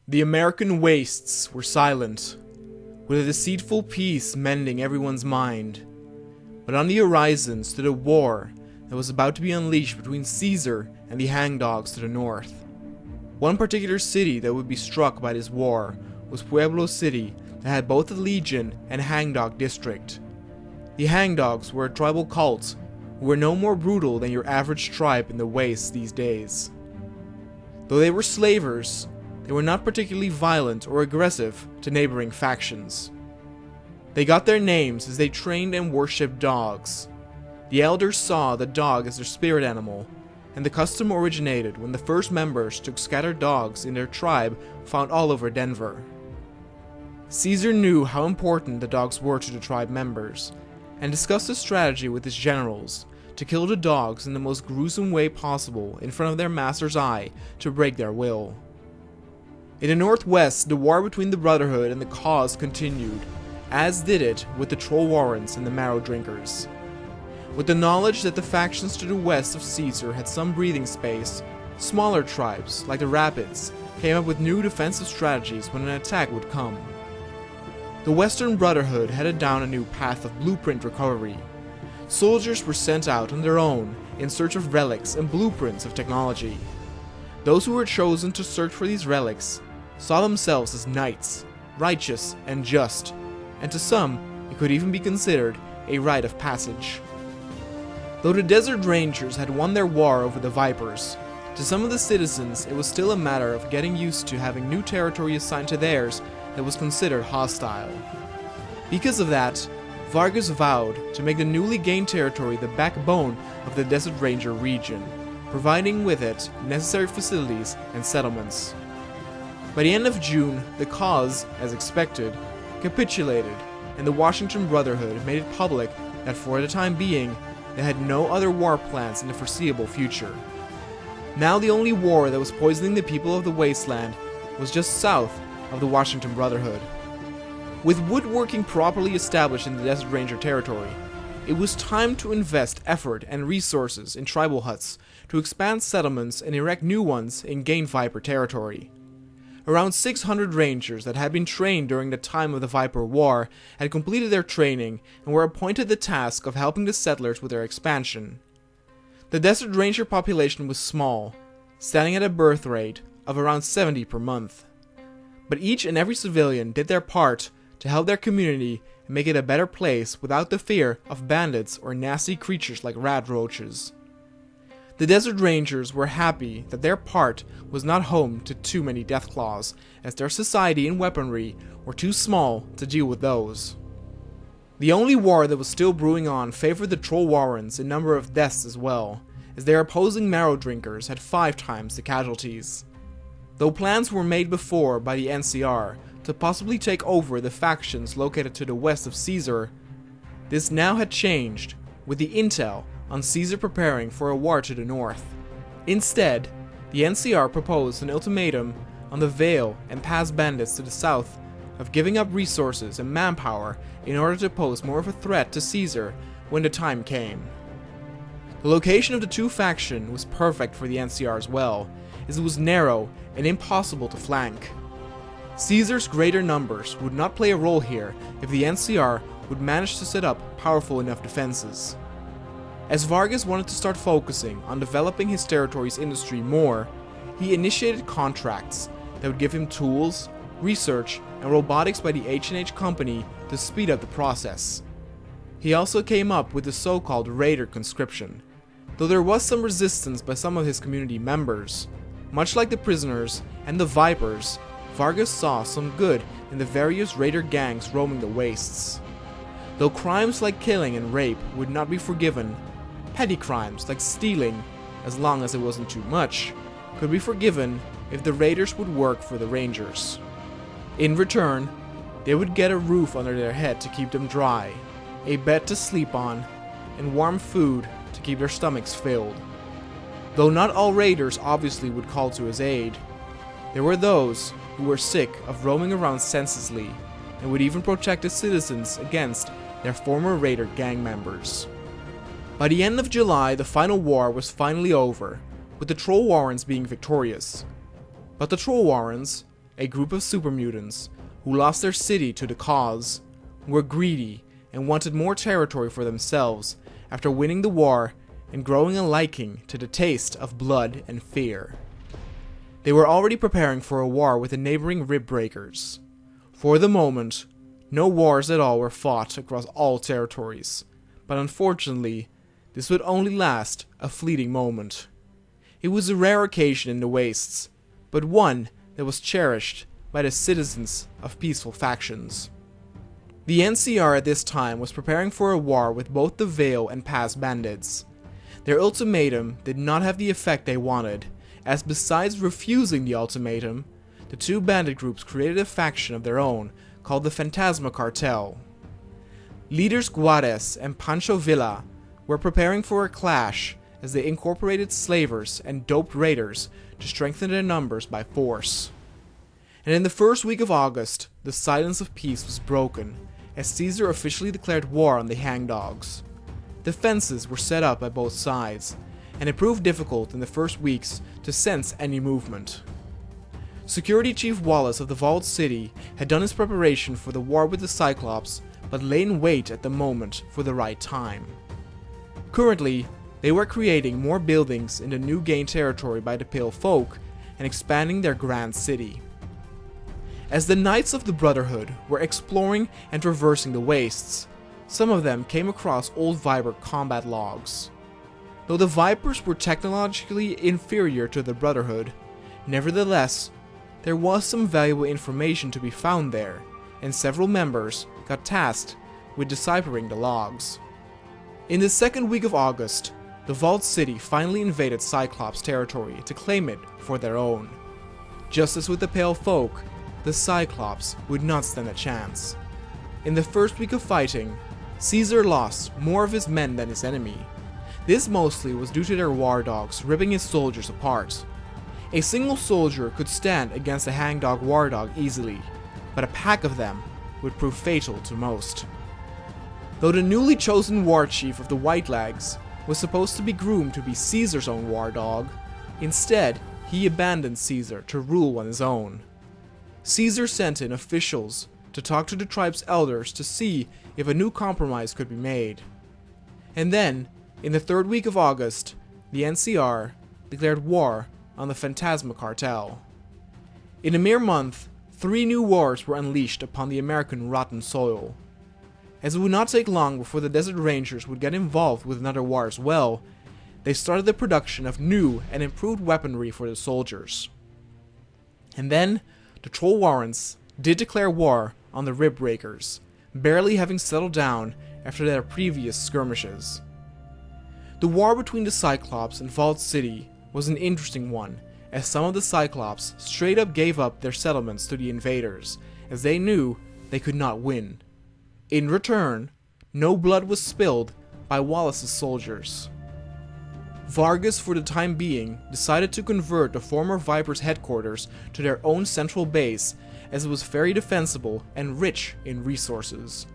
The American wastes were silent, with a deceitful peace mending everyone's mind. But on the horizon stood a war that was about to be unleashed between Caesar and the hangdogs to the north. One particular city that would be struck by this war was Pueblo City, that had both a legion and hangdog district. The hangdogs were a tribal cult who were no more brutal than your average tribe in the wastes these days. Though they were slavers, they were not particularly violent or aggressive to neighboring factions. They got their names as they trained and worshipped dogs. The elders saw the dog as their spirit animal, and the custom originated when the first members took scattered dogs in their tribe found all over Denver. Caesar knew how important the dogs were to the tribe members, and discussed a strategy with his generals to kill the dogs in the most gruesome way possible in front of their master's eye to break their will. In the Northwest, the war between the Brotherhood and the cause continued, as did it with the Troll Warrens and the Marrow Drinkers. With the knowledge that the factions to the west of Caesar had some breathing space, smaller tribes, like the Rapids, came up with new defensive strategies when an attack would come. The Western Brotherhood headed down a new path of blueprint recovery. Soldiers were sent out on their own in search of relics and blueprints of technology. Those who were chosen to search for these relics saw themselves as knights, righteous and just, and to some it could even be considered a rite of passage. Though the Desert Rangers had won their war over the Vipers, to some of the citizens it was still a matter of getting used to having new territory assigned to theirs that was considered hostile. Because of that, Vargas vowed to make the newly gained territory the backbone of the Desert Ranger region, providing with it necessary facilities and settlements. By the end of June, the cause, as expected, capitulated, and the Washington Brotherhood made it public that for the time being, they had no other war plans in the foreseeable future. Now the only war that was poisoning the people of the wasteland was just south of the Washington Brotherhood. With woodworking properly established in the Desert Ranger territory, it was time to invest effort and resources in tribal huts to expand settlements and erect new ones in Gain Viper territory. Around 600 rangers that had been trained during the time of the Viper War had completed their training and were appointed the task of helping the settlers with their expansion. The Desert Ranger population was small, standing at a birth rate of around 70 per month. But each and every civilian did their part to help their community and make it a better place without the fear of bandits or nasty creatures like rat roaches. The Desert Rangers were happy that their part was not home to too many Deathclaws, as their society and weaponry were too small to deal with those. The only war that was still brewing on favored the Troll Warrens in number of deaths as well, as their opposing Marrow Drinkers had 5 times the casualties. Though plans were made before by the NCR to possibly take over the factions located to the west of Caesar, this now had changed with the intel on Caesar preparing for a war to the north. Instead, the NCR proposed an ultimatum on the Vale and Pass bandits to the south of giving up resources and manpower in order to pose more of a threat to Caesar when the time came. The location of the two factions was perfect for the NCR as well, as it was narrow and impossible to flank. Caesar's greater numbers would not play a role here if the NCR would manage to set up powerful enough defenses. As Vargas wanted to start focusing on developing his territory's industry more, he initiated contracts that would give him tools, research, and robotics by the H&H company to speed up the process. He also came up with the so-called Raider conscription. Though there was some resistance by some of his community members, much like the prisoners and the Vipers, Vargas saw some good in the various Raider gangs roaming the wastes. Though crimes like killing and rape would not be forgiven, petty crimes like stealing, as long as it wasn't too much, could be forgiven if the Raiders would work for the Rangers. In return, they would get a roof under their head to keep them dry, a bed to sleep on, and warm food to keep their stomachs filled. Though not all Raiders obviously would call to his aid, there were those who were sick of roaming around senselessly and would even protect the citizens against their former Raider gang members. By the end of July, the final war was finally over, with the Troll Warrens being victorious. But the Troll Warrens, a group of super mutants who lost their city to the cause, were greedy, and wanted more territory for themselves after winning the war and growing a liking to the taste of blood and fear. They were already preparing for a war with the neighboring Rib Breakers. For the moment, no wars at all were fought across all territories, but unfortunately, this would only last a fleeting moment. It was a rare occasion in the Wastes, but one that was cherished by the citizens of peaceful factions. The NCR at this time was preparing for a war with both the Veil and Pass bandits. Their ultimatum did not have the effect they wanted, as besides refusing the ultimatum, the two bandit groups created a faction of their own called the Phantasma Cartel. Leaders Guares and Pancho Villa were preparing for a clash as they incorporated slavers and doped raiders to strengthen their numbers by force. And in the first week of August, the silence of peace was broken as Caesar officially declared war on the hangdogs. Defenses were set up by both sides, and it proved difficult in the first weeks to sense any movement. Security Chief Wallace of the Vault City had done his preparation for the war with the Cyclops, but lay in wait at the moment for the right time. Currently, they were creating more buildings in the new gained territory by the Pale Folk and expanding their grand city. As the Knights of the Brotherhood were exploring and traversing the wastes, some of them came across old Viper combat logs. Though the Vipers were technologically inferior to the Brotherhood, nevertheless, there was some valuable information to be found there, and several members got tasked with deciphering the logs. In the second week of August, the Vault City finally invaded Cyclops territory to claim it for their own. Just as with the Pale Folk, the Cyclops would not stand a chance. In the first week of fighting, Caesar lost more of his men than his enemy. This mostly was due to their war dogs ripping his soldiers apart. A single soldier could stand against a hangdog war dog easily, but a pack of them would prove fatal to most. Though the newly chosen war chief of the Whitelags was supposed to be groomed to be Caesar's own war dog, instead he abandoned Caesar to rule on his own. Caesar sent in officials to talk to the tribe's elders to see if a new compromise could be made. And then, in the third week of August, the NCR declared war on the Phantasma Cartel. In a mere month, 3 new wars were unleashed upon the American rotten soil. As it would not take long before the Desert Rangers would get involved with another war as well, they started the production of new and improved weaponry for the soldiers. And then, the Troll Warrants did declare war on the Rib Breakers, barely having settled down after their previous skirmishes. The war between the Cyclops and Vault City was an interesting one, as some of the Cyclops straight up gave up their settlements to the invaders, as they knew they could not win. In return, no blood was spilled by Wallace's soldiers. Vargas, for the time being, decided to convert the former Vipers' headquarters to their own central base, as it was very defensible and rich in resources.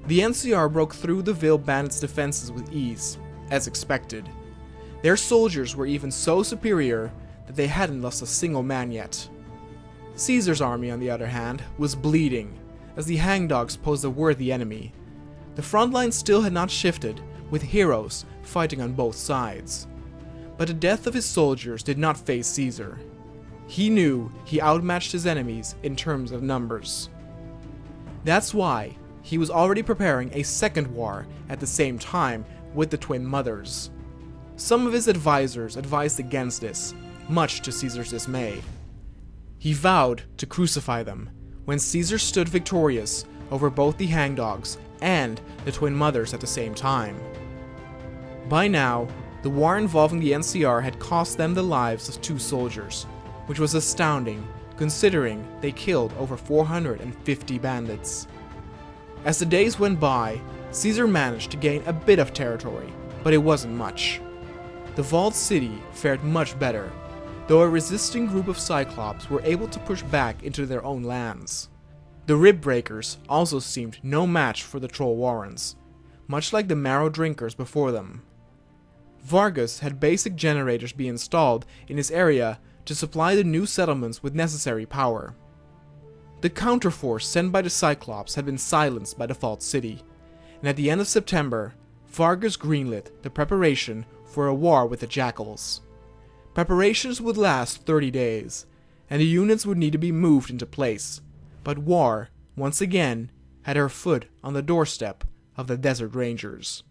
The NCR broke through the Veil Bandits' defenses with ease, as expected. Their soldiers were even so superior that they hadn't lost a single man yet. Caesar's army, on the other hand, was bleeding, as the hangdogs posed a worthy enemy. The front line still had not shifted, with heroes fighting on both sides. But the death of his soldiers did not faze Caesar. He knew he outmatched his enemies in terms of numbers. That's why he was already preparing a second war at the same time with the Twin Mothers. Some of his advisors advised against this, much to Caesar's dismay. He vowed to crucify them when Caesar stood victorious over both the hangdogs and the Twin Mothers at the same time. By now, the war involving the NCR had cost them the lives of 2 soldiers, which was astounding considering they killed over 450 bandits. As the days went by, Caesar managed to gain a bit of territory, but it wasn't much. The Vault City fared much better, though a resisting group of Cyclops were able to push back into their own lands. The Rib Breakers also seemed no match for the Troll Warrants, much like the Marrow Drinkers before them. Vargas had basic generators be installed in his area to supply the new settlements with necessary power. The counterforce sent by the Cyclops had been silenced by the Fault City, and at the end of September, Vargas greenlit the preparation for a war with the Jackals. Preparations would last 30 days, and the units would need to be moved into place, but war, once again, had her foot on the doorstep of the Desert Rangers.